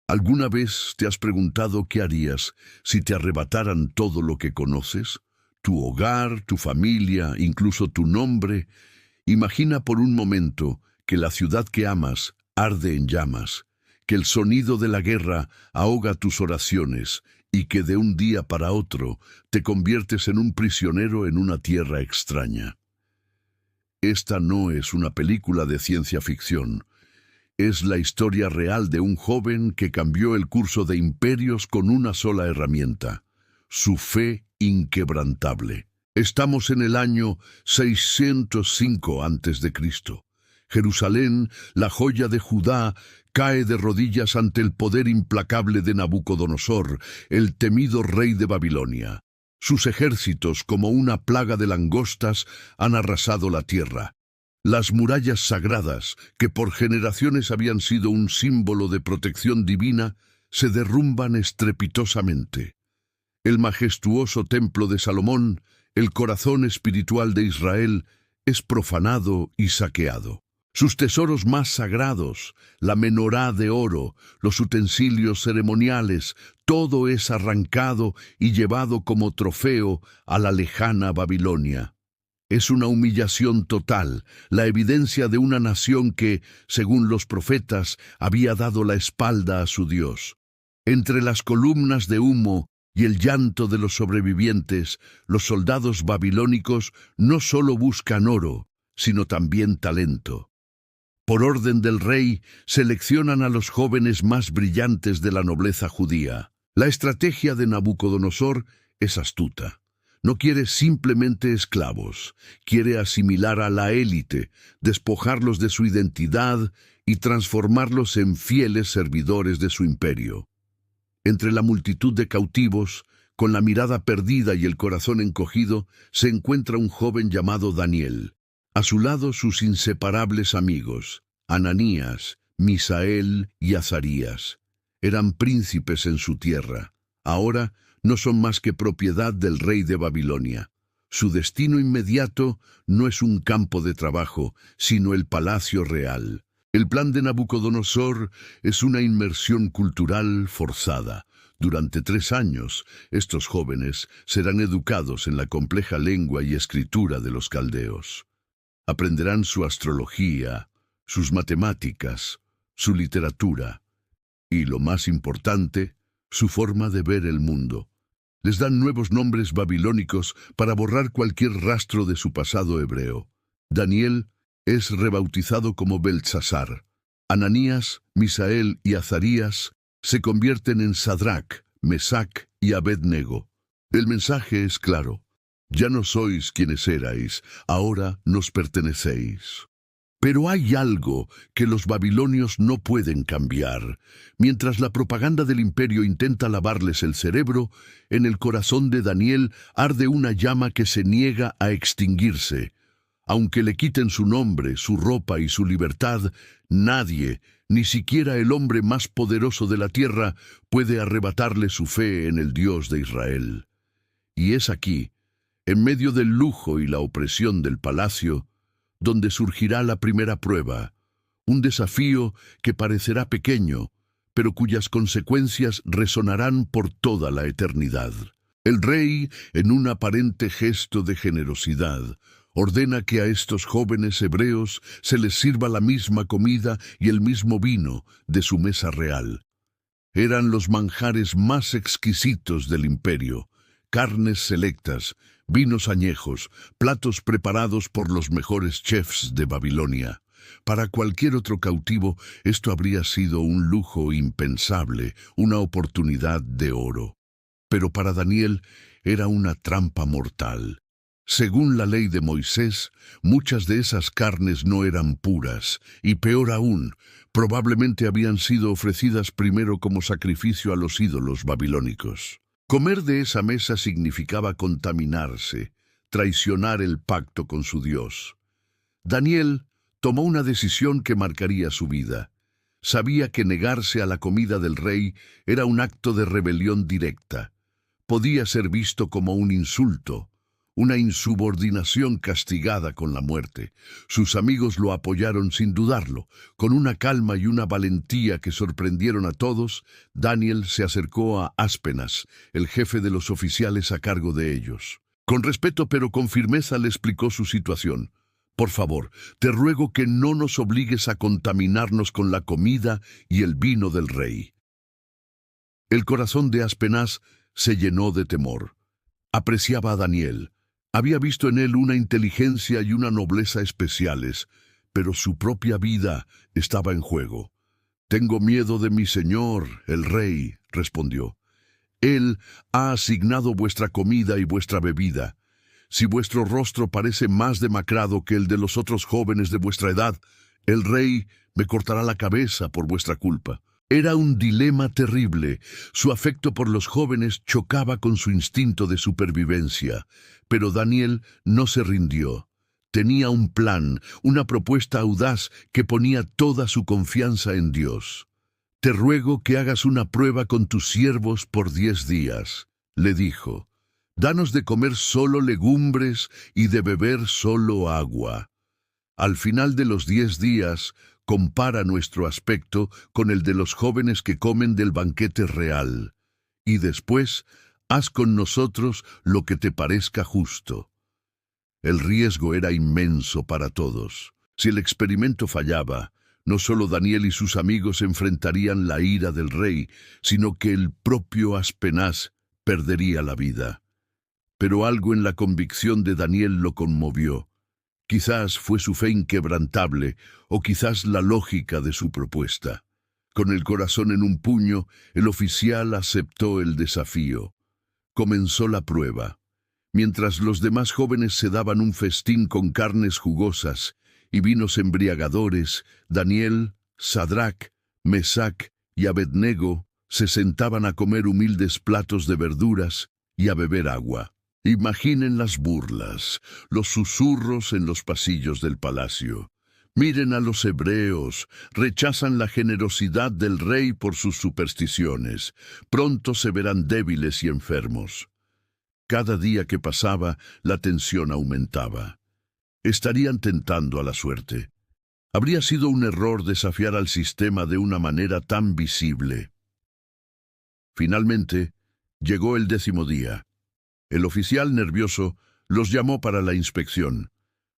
¿Alguna vez te has preguntado qué harías si te arrebataran todo lo que conoces? Tu hogar, tu familia, incluso tu nombre. Imagina por un momento que la ciudad que amas arde en llamas, que el sonido de la guerra ahoga tus oraciones y que de un día para otro te conviertes en un prisionero en una tierra extraña. Esta no es una película de ciencia ficción. Es la historia real de un joven que cambió el curso de imperios con una sola herramienta: su fe inquebrantable. Estamos en el año 605 a.C. Jerusalén, la joya de Judá, cae de rodillas ante el poder implacable de Nabucodonosor, el temido rey de Babilonia. Sus ejércitos, como una plaga de langostas, han arrasado la tierra. Las murallas sagradas, que por generaciones habían sido un símbolo de protección divina, se derrumban estrepitosamente. El majestuoso templo de Salomón, el corazón espiritual de Israel, es profanado y saqueado. Sus tesoros más sagrados, la menorá de oro, los utensilios ceremoniales, todo es arrancado y llevado como trofeo a la lejana Babilonia. Es una humillación total, la evidencia de una nación que, según los profetas, había dado la espalda a su Dios. Entre las columnas de humo y el llanto de los sobrevivientes, los soldados babilónicos no solo buscan oro, sino también talento. Por orden del rey, seleccionan a los jóvenes más brillantes de la nobleza judía. La estrategia de Nabucodonosor es astuta. No quiere simplemente esclavos, quiere asimilar a la élite, despojarlos de su identidad y transformarlos en fieles servidores de su imperio. Entre la multitud de cautivos, con la mirada perdida y el corazón encogido, se encuentra un joven llamado Daniel. A su lado sus inseparables amigos, Ananías, Misael y Azarías. Eran príncipes en su tierra. Ahora no son más que propiedad del rey de Babilonia. Su destino inmediato no es un campo de trabajo, sino el palacio real. El plan de Nabucodonosor es una inmersión cultural forzada. Durante 3 años, estos jóvenes serán educados en la compleja lengua y escritura de los caldeos. Aprenderán su astrología, sus matemáticas, su literatura y, lo más importante, su forma de ver el mundo. Les dan nuevos nombres babilónicos para borrar cualquier rastro de su pasado hebreo. Daniel es rebautizado como Beltsasar. Ananías, Misael y Azarías se convierten en Sadrac, Mesac y Abednego. El mensaje es claro: ya no sois quienes erais, ahora nos pertenecéis. Pero hay algo que los babilonios no pueden cambiar. Mientras la propaganda del imperio intenta lavarles el cerebro, en el corazón de Daniel arde una llama que se niega a extinguirse. Aunque le quiten su nombre, su ropa y su libertad, nadie, ni siquiera el hombre más poderoso de la tierra, puede arrebatarle su fe en el Dios de Israel. Y es aquí, en medio del lujo y la opresión del palacio, donde surgirá la primera prueba, un desafío que parecerá pequeño, pero cuyas consecuencias resonarán por toda la eternidad. El rey, en un aparente gesto de generosidad, ordena que a estos jóvenes hebreos se les sirva la misma comida y el mismo vino de su mesa real. Eran los manjares más exquisitos del imperio: carnes selectas, vinos añejos, platos preparados por los mejores chefs de Babilonia. Para cualquier otro cautivo, esto habría sido un lujo impensable, una oportunidad de oro. Pero para Daniel era una trampa mortal. Según la ley de Moisés, muchas de esas carnes no eran puras, y peor aún, probablemente habían sido ofrecidas primero como sacrificio a los ídolos babilónicos. Comer de esa mesa significaba contaminarse, traicionar el pacto con su Dios. Daniel tomó una decisión que marcaría su vida. Sabía que negarse a la comida del rey era un acto de rebelión directa. Podía ser visto como un insulto, una insubordinación castigada con la muerte. Sus amigos lo apoyaron sin dudarlo. Con una calma y una valentía que sorprendieron a todos, Daniel se acercó a Aspenas, el jefe de los oficiales a cargo de ellos. Con respeto pero con firmeza le explicó su situación. Por favor, te ruego que no nos obligues a contaminarnos con la comida y el vino del rey. El corazón de Aspenaz se llenó de temor. Apreciaba a Daniel. Había visto en él una inteligencia y una nobleza especiales, pero su propia vida estaba en juego. «Tengo miedo de mi señor, el rey», respondió. «Él ha asignado vuestra comida y vuestra bebida. Si vuestro rostro parece más demacrado que el de los otros jóvenes de vuestra edad, el rey me cortará la cabeza por vuestra culpa». Era un dilema terrible. Su afecto por los jóvenes chocaba con su instinto de supervivencia. Pero Daniel no se rindió. Tenía un plan, una propuesta audaz que ponía toda su confianza en Dios. «Te ruego que hagas una prueba con tus siervos por 10 días», le dijo. «Danos de comer solo legumbres y de beber solo agua. Al final de los 10 días, compara nuestro aspecto con el de los jóvenes que comen del banquete real, y después haz con nosotros lo que te parezca justo». El riesgo era inmenso para todos. Si el experimento fallaba, no solo Daniel y sus amigos enfrentarían la ira del rey, sino que el propio Aspenaz perdería la vida. Pero algo en la convicción de Daniel lo conmovió. Quizás fue su fe inquebrantable, o quizás la lógica de su propuesta. Con el corazón en un puño, el oficial aceptó el desafío. Comenzó la prueba. Mientras los demás jóvenes se daban un festín con carnes jugosas y vinos embriagadores, Daniel, Sadrac, Mesac y Abednego se sentaban a comer humildes platos de verduras y a beber agua. Imaginen las burlas, los susurros en los pasillos del palacio. Miren a los hebreos, rechazan la generosidad del rey por sus supersticiones. Pronto se verán débiles y enfermos. Cada día que pasaba, la tensión aumentaba. Estarían tentando a la suerte. Habría sido un error desafiar al sistema de una manera tan visible. Finalmente, llegó el 10º día. El oficial, nervioso, los llamó para la inspección.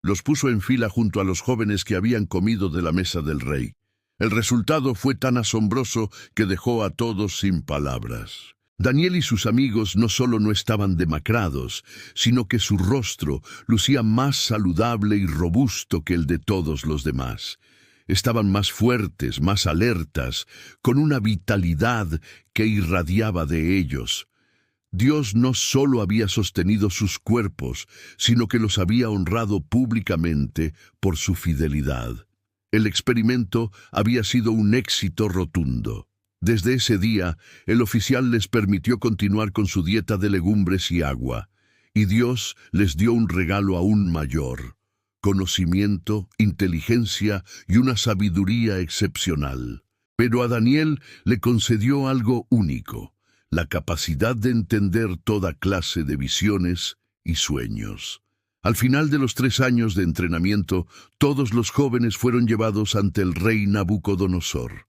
Los puso en fila junto a los jóvenes que habían comido de la mesa del rey. El resultado fue tan asombroso que dejó a todos sin palabras. Daniel y sus amigos no solo no estaban demacrados, sino que su rostro lucía más saludable y robusto que el de todos los demás. Estaban más fuertes, más alertas, con una vitalidad que irradiaba de ellos. Dios no solo había sostenido sus cuerpos, sino que los había honrado públicamente por su fidelidad. El experimento había sido un éxito rotundo. Desde ese día, el oficial les permitió continuar con su dieta de legumbres y agua, y Dios les dio un regalo aún mayor: conocimiento, inteligencia y una sabiduría excepcional. Pero a Daniel le concedió algo único: la capacidad de entender toda clase de visiones y sueños. Al final de los 3 años de entrenamiento, todos los jóvenes fueron llevados ante el rey Nabucodonosor.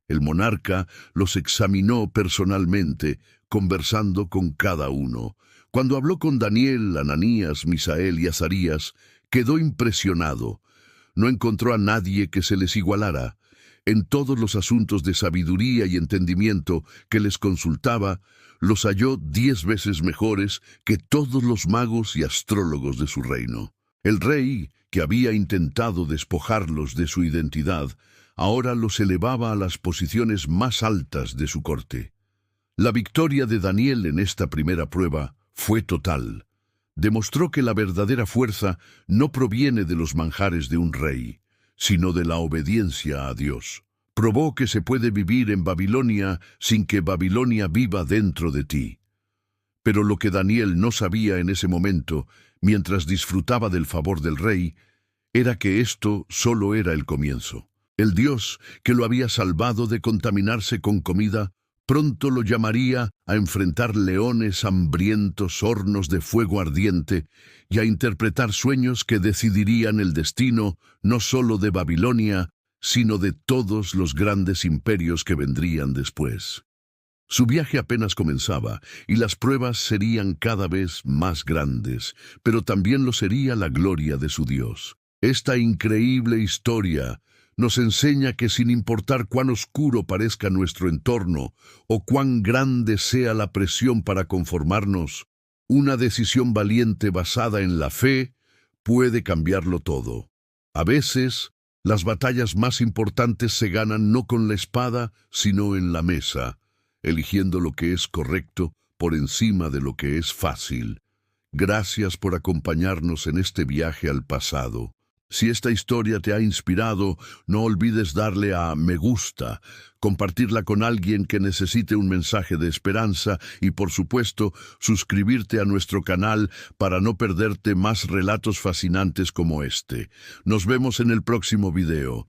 El monarca los examinó personalmente, conversando con cada uno. Cuando habló con Daniel, Ananías, Misael y Azarías, quedó impresionado. No encontró a nadie que se les igualara. En todos los asuntos de sabiduría y entendimiento que les consultaba, los halló 10 veces mejores que todos los magos y astrólogos de su reino. El rey, que había intentado despojarlos de su identidad, ahora los elevaba a las posiciones más altas de su corte. La victoria de Daniel en esta primera prueba fue total. Demostró que la verdadera fuerza no proviene de los manjares de un rey, sino de la obediencia a Dios. Probó que se puede vivir en Babilonia sin que Babilonia viva dentro de ti. Pero lo que Daniel no sabía en ese momento, mientras disfrutaba del favor del rey, era que esto solo era el comienzo. El Dios que lo había salvado de contaminarse con comida Pronto lo llamaría a enfrentar leones hambrientos, hornos de fuego ardiente, y a interpretar sueños que decidirían el destino no solo de Babilonia, sino de todos los grandes imperios que vendrían después. Su viaje apenas comenzaba, y las pruebas serían cada vez más grandes, pero también lo sería la gloria de su Dios. Esta increíble historia nos enseña que sin importar cuán oscuro parezca nuestro entorno o cuán grande sea la presión para conformarnos, una decisión valiente basada en la fe puede cambiarlo todo. A veces, las batallas más importantes se ganan no con la espada, sino en la mesa, eligiendo lo que es correcto por encima de lo que es fácil. Gracias por acompañarnos en este viaje al pasado. Si esta historia te ha inspirado, no olvides darle a me gusta, compartirla con alguien que necesite un mensaje de esperanza y, por supuesto, suscribirte a nuestro canal para no perderte más relatos fascinantes como este. Nos vemos en el próximo video.